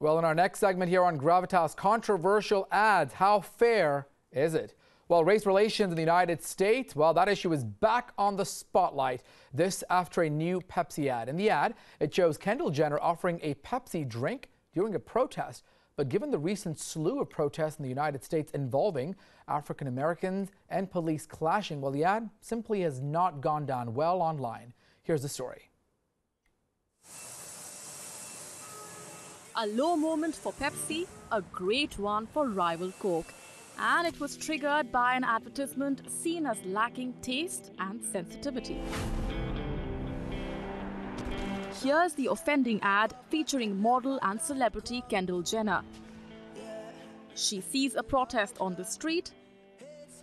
Well, in our next segment here on Gravitas, controversial ads. How fair is it? Well, race relations in the United States, well, that issue is back on the spotlight. This after a new Pepsi ad. In the ad, it shows Kendall Jenner offering a Pepsi drink during a protest. But given the recent slew of protests in the United States involving African Americans and police clashing, well, the ad simply has not gone down well online. Here's the story. A low moment for Pepsi, a great one for rival Coke. And it was triggered by an advertisement seen as lacking taste and sensitivity. Here's the offending ad featuring model and celebrity Kendall Jenner. She sees a protest on the street,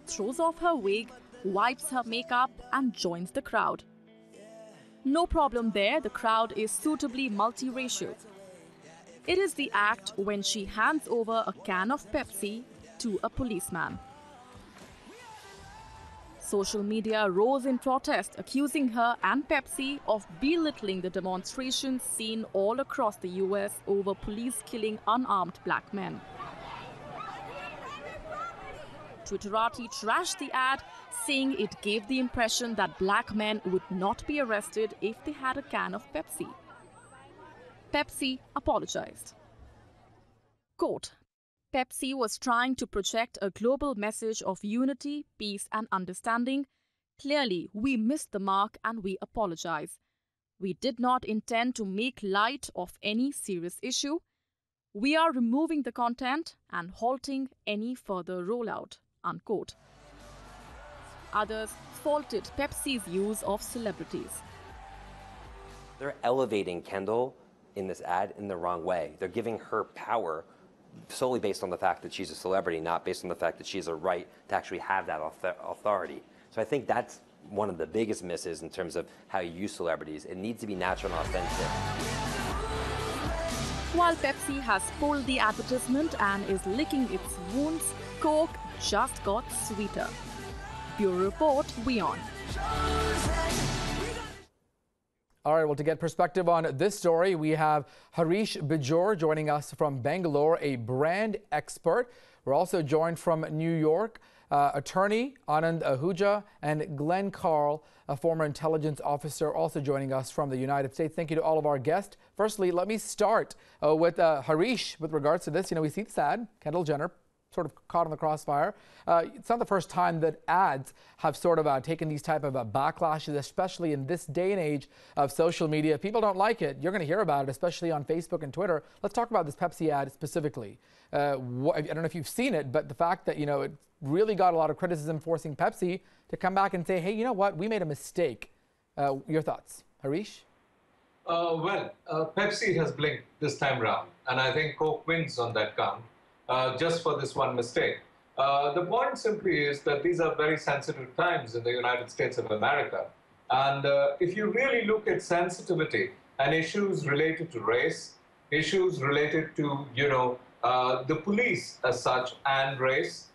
throws off her wig, wipes her makeup and joins the crowd. No problem there, the crowd is suitably multiracial. It is the act when she hands over a can of Pepsi to a policeman. Social media rose in protest, accusing her and Pepsi of belittling the demonstrations seen all across the US over police killing unarmed black men. Twitterati trashed the ad, saying it gave the impression that black men would not be arrested if they had a can of Pepsi. Pepsi apologized. Quote, Pepsi was trying to project a global message of unity, peace and understanding. Clearly, we missed the mark and we apologize. We did not intend to make light of any serious issue. We are removing the content and halting any further rollout, unquote. Others faulted Pepsi's use of celebrities. They're elevating Kendall in this ad in the wrong way. They're giving her power solely based on the fact that she's a celebrity, not based on the fact that she has a right to actually have that authority. So I think that's one of the biggest misses in terms of how you use celebrities. It needs to be natural and authentic. While Pepsi has pulled the advertisement and is licking its wounds, Coke just got sweeter. Bureau Report, WION. All right, well, to get perspective on this story, we have Harish Bijor joining us from Bangalore, a brand expert. We're also joined from New York, attorney Anand Ahuja, and Glenn Carl, a former intelligence officer, also joining us from the United States. Thank you to all of our guests. Firstly, let me start with Harish with regards to this. You know, we see this ad, Kendall Jenner, sort of caught in the crossfire. It's not the first time that ads have sort of taken these type of backlashes, especially in this day and age of social media. If people don't like it, you're going to hear about it, especially on Facebook and Twitter. Let's talk about this Pepsi ad specifically. I don't know if you've seen it, but the fact that, you know, it really got a lot of criticism, forcing Pepsi to come back and say, hey, you know what, we made a mistake. Your thoughts, Harish? Pepsi has blinked this time round, and I think Coke wins on that count. Just for this one mistake. The point simply is that these are very sensitive times in the United States of America. And if you really look at sensitivity and issues related to race, issues related to, the police as such and race,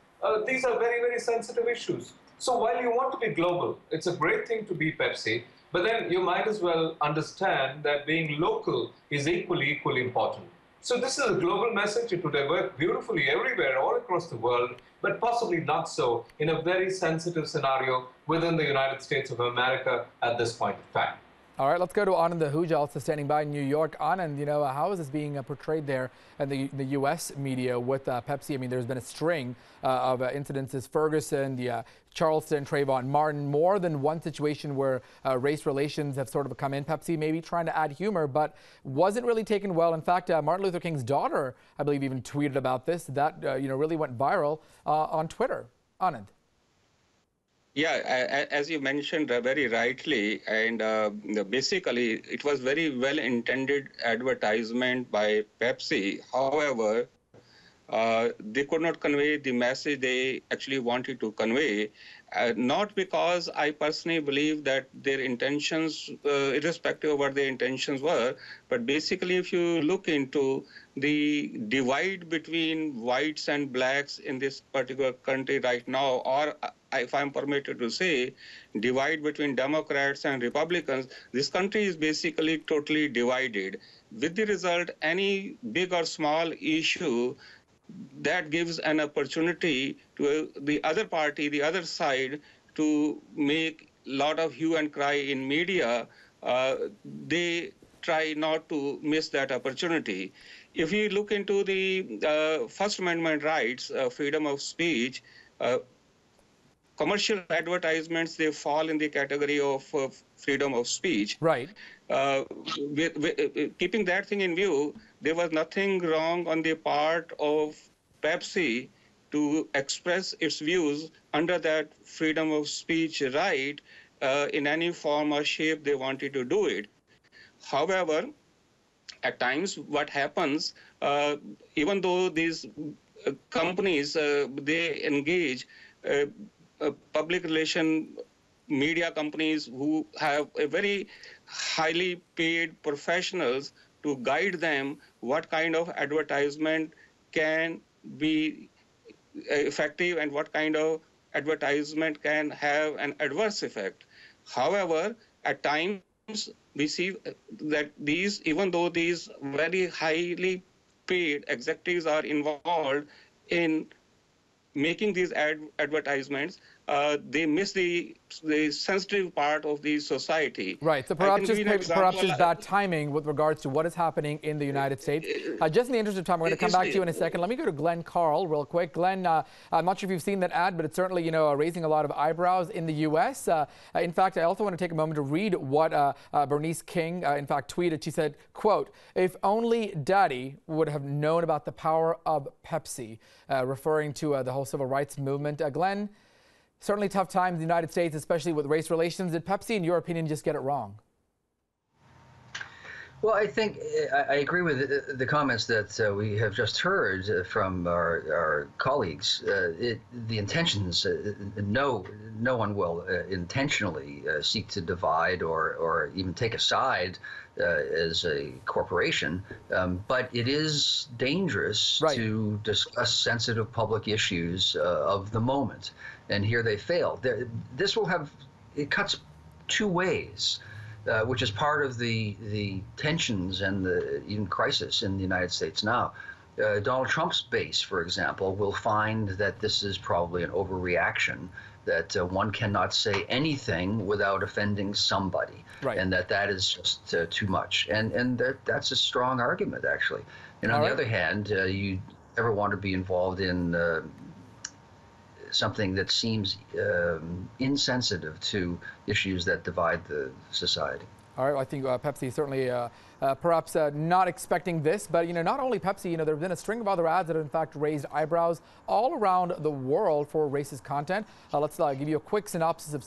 these are very, very sensitive issues. So while you want to be global, it's a great thing to be Pepsi, but then you might as well understand that being local is equally important. So this is a global message. It would have worked beautifully everywhere, all across the world, but possibly not so in a very sensitive scenario within the United States of America at this point of time. All right, let's go to Anand Ahuja, also standing by in New York. Anand, you know, how is this being portrayed there in the U.S. media with Pepsi? I mean, there's been a string of incidences, Ferguson, the Charleston, Trayvon Martin, more than one situation where race relations have sort of come in. Pepsi maybe trying to add humor, but wasn't really taken well. In fact, Martin Luther King's daughter, I believe, even tweeted about this. That, really went viral on Twitter. Anand. Yeah, as you mentioned very rightly, and basically it was very well-intended advertisement by Pepsi. However, they could not convey the message they actually wanted to convey, not because I personally believe that their intentions, irrespective of what their intentions were, but basically if you look into the divide between whites and blacks in this particular country right now, or if I'm permitted to say, divide between Democrats and Republicans, this country is basically totally divided. with the result, any big or small issue that gives an opportunity to the other party, the other side, to make a lot of hue and cry in media, they try not to miss that opportunity. If you look into the First Amendment rights, freedom of speech, commercial advertisements, they fall in the category of freedom of speech. Right. Keeping that thing in view, there was nothing wrong on the part of Pepsi to express its views under that freedom of speech right in any form or shape they wanted to do it. However, at times what happens, even though these companies, they engage public relation media companies who have a very highly paid professionals to guide them what kind of advertisement can be effective and what kind of advertisement can have an adverse effect. However, at times we see that these, even though these very highly paid executives are involved in making these advertisements, they miss the sensitive part of the society. Right. So perhaps just bad timing with regards to what is happening in the United States. Just in the interest of time, we're going to come back to you in a second. Let me go to Glenn Carl real quick. Glenn, I'm not sure if you've seen that ad, but it's certainly, you know, raising a lot of eyebrows in the U.S. In fact, I also want to take a moment to read what Bernice King, in fact, tweeted. She said, quote, "If only Daddy would have known about the power of Pepsi," referring to the whole civil rights movement. Glenn, certainly tough times in the United States, especially with race relations. Did Pepsi, in your opinion, just get it wrong? Well, I think I agree with the comments that we have just heard from our colleagues. The intentions, no one will intentionally seek to divide or even take a side as a corporation, but it is dangerous to discuss sensitive public issues of the moment. And here they failed. This will have, it cuts two ways. Which is part of the tensions and the even crisis in the United States now. Donald Trump's base, for example, will find that this is probably an overreaction, that one cannot say anything without offending somebody, and that is just too much. And that's a strong argument, actually. And on the other hand, you ever want to be involved in something that seems insensitive to issues that divide the society. All right, well, I think Pepsi certainly perhaps not expecting this, but, you know, not only Pepsi, you know, there have been a string of other ads that have in fact raised eyebrows all around the world for racist content. Let's give you a quick synopsis of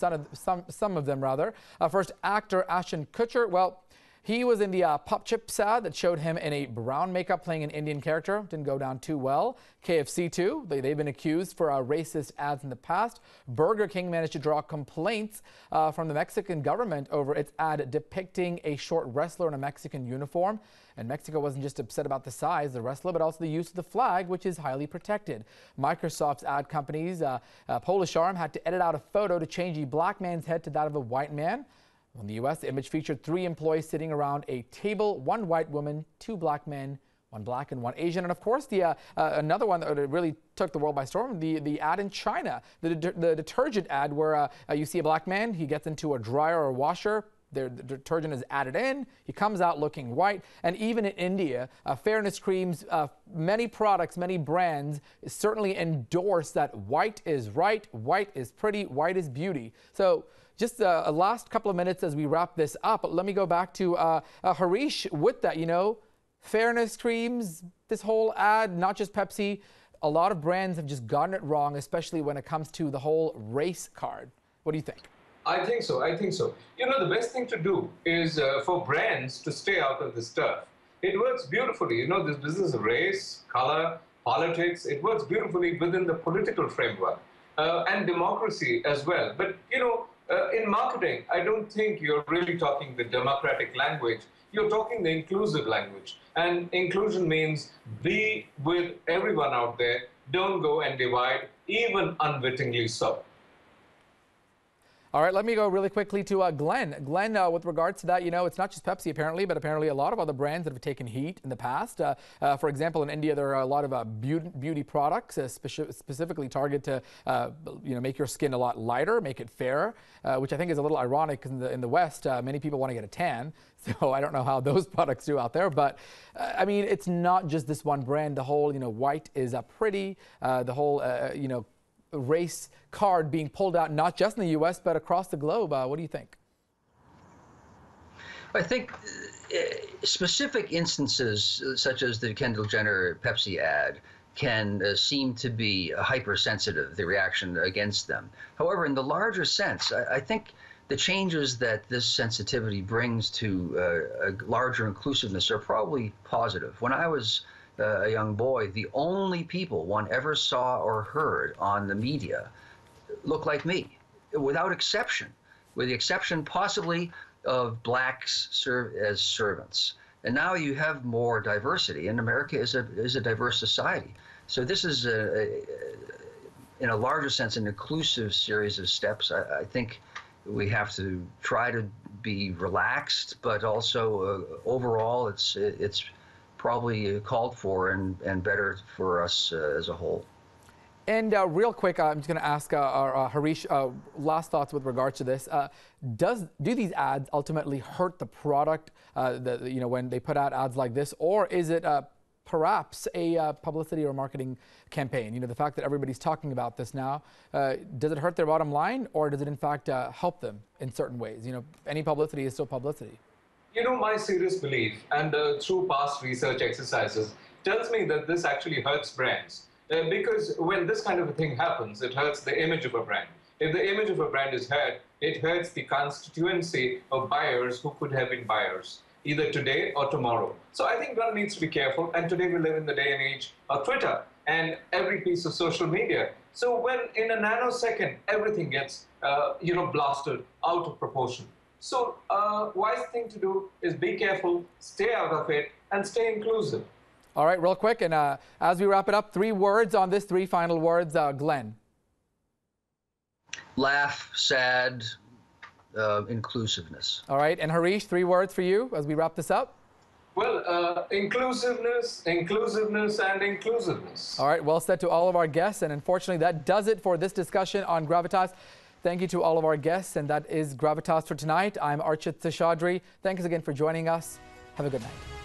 some of them, rather. First, actor Ashton Kutcher. Well, he was in the Pop Chips ad that showed him in a brown makeup playing an Indian character. Didn't go down too well. KFC, too. They've been accused for racist ads in the past. Burger King managed to draw complaints from the Mexican government over its ad depicting a short wrestler in a Mexican uniform. And Mexico wasn't just upset about the size of the wrestler, but also the use of the flag, which is highly protected. Microsoft's ad company's Polish arm had to edit out a photo to change a black man's head to that of a white man. In the U.S., the image featured 3 employees sitting around a table, 1 white woman, 2 black men, 1 black and 1 Asian. And of course, the another one that really took the world by storm, the ad in China, the detergent ad where you see a black man, he gets into a dryer or washer, the detergent is added in, he comes out looking white. And even in India, fairness creams, many products, many brands certainly endorse that white is right, white is pretty, white is beauty. So just a last couple of minutes as we wrap this up, let me go back to Harish with that. You know, fairness creams, this whole ad, not just Pepsi, a lot of brands have just gotten it wrong, especially when it comes to the whole race card. What do you think? I think so. I think so. You know, the best thing to do is for brands to stay out of this stuff. It works beautifully. You know, this business of race, color, politics, it works beautifully within the political framework and democracy as well. But, you know, in marketing, I don't think you're really talking the democratic language. You're talking the inclusive language. And inclusion means be with everyone out there. Don't go and divide, even unwittingly so. All right, let me go really quickly to Glenn. Glenn, with regards to that, you know, it's not just Pepsi apparently, but apparently a lot of other brands that have taken heat in the past. For example, in India, there are a lot of beauty products specifically targeted to, you know, make your skin a lot lighter, make it fairer, which I think is a little ironic because in the West, many people want to get a tan. So I don't know how those products do out there, but I mean, it's not just this one brand. The whole, you know, white is pretty. The whole, you know, race card being pulled out, not just in the U.S., but across the globe. What do you think? I think specific instances, such as the Kendall Jenner Pepsi ad, can seem to be hypersensitive, the reaction against them. However, in the larger sense, I think the changes that this sensitivity brings to a larger inclusiveness are probably positive. When I was a young boy, the only people one ever saw or heard on the media looked like me, without exception, with the exception possibly of blacks serve as servants. And now you have more diversity, and America is a diverse society. So this is, in a larger sense, an inclusive series of steps. I think we have to try to be relaxed, but also overall, it's probably called for and better for us as a whole. And real quick, I'm just going to ask Harish last thoughts with regards to this. Do these ads ultimately hurt the product? You know, when they put out ads like this, or is it perhaps a publicity or marketing campaign? You know, the fact that everybody's talking about this now, does it hurt their bottom line, or does it in fact help them in certain ways? You know, any publicity is still publicity. You know, my serious belief, and through past research exercises, tells me that this actually hurts brands. Because when this kind of a thing happens, it hurts the image of a brand. If the image of a brand is hurt, it hurts the constituency of buyers who could have been buyers, either today or tomorrow. So I think one needs to be careful. And today we live in the day and age of Twitter and every piece of social media. So when in a nanosecond, everything gets, you know, blasted out of proportion. So wise thing to do is be careful, stay out of it, and stay inclusive. All right, real quick, and as we wrap it up, 3 words on this, 3 final words. Glenn. Laugh, sad, inclusiveness. All right, and Harish, 3 words for you as we wrap this up. Well, inclusiveness, inclusiveness, and inclusiveness. All right, well said to all of our guests, and unfortunately that does it for this discussion on Gravitas. Thank you to all of our guests, and that is Gravitas for tonight. I'm Archit Seshadri. Thanks again for joining us. Have a good night.